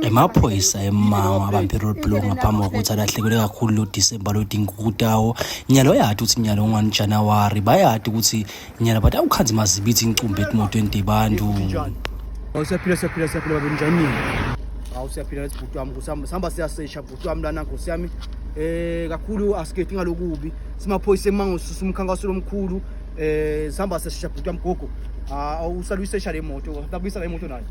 Emaphoyisa eMango abambe roadblock ngaphambi kokuthi alahlekelwe kakhulu lo December lo Dingukutawo. Nyalo yathi uthi nyalo 1 January bayathi ukuthi nyalo bathi awukhanzi mazibithi incumbi emotweni debantu. Awusiyaphila babe njani? Awusiyaphila lesibhuti wami kusamba siyasesha bhuti wami lana Nkosi yami. Kakhulu asiketi ngalokubi. Simaphoyisa eMango sisumkhankaso lomkhulu. Samba siyasesha bhuti wami gogo. Awusalwisesha le moto. Ngabuyisa le moto nayo.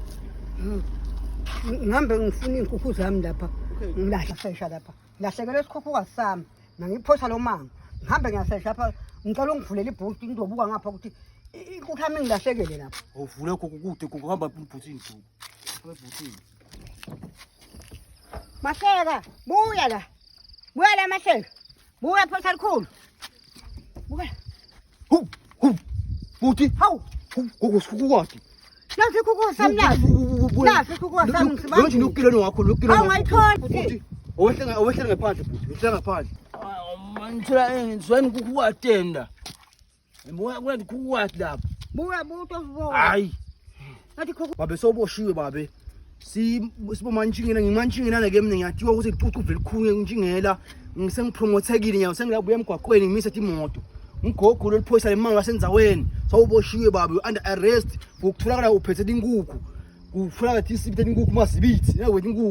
Ngihambe ngifuna inkukhu zami lapha ngilahla sesha lapha ngilahlekelwe isikhukhuka sami ngiphosa lo mango ngihambe ngiyasesha lapha ngicela ungivulele ibhuti ngizobuka ngapha ukuthi inkukhu yami ngilahlekele lapha uvule gogo kude gogo hamba ibhutini gogo ebhutini Mahleka buya la Mahleka buya phosa likhulu buya bhuti hawu gogo sikhukukade Nasi ikhukhu sami nasi ikhukhu sami ngisibamba Lonje lokilo wakho lokilo awungayithola bhuti owehlela ngaphandle bhuti wehlela ngaphandle manithola ngizweni inkukhu atenda Ngibona kuna inkukhu lapha buya buto hayi nathi ikhukhu babe soboshiwe babe sibomanjingena ngimanjingena ke mina ngiyathiwa ukuthi icucu likhulu ngijingela ngisengipromotekile nyawo sengilabuya emgwaqweni ngimisa imoto Ngogo loliphoyisa leMango lasenzaweni sawuboshiwe babe under arrest ukutholakala uphethe inkukhu kufuna ngathi isibithe inkukhu masibithi nawe inkukhu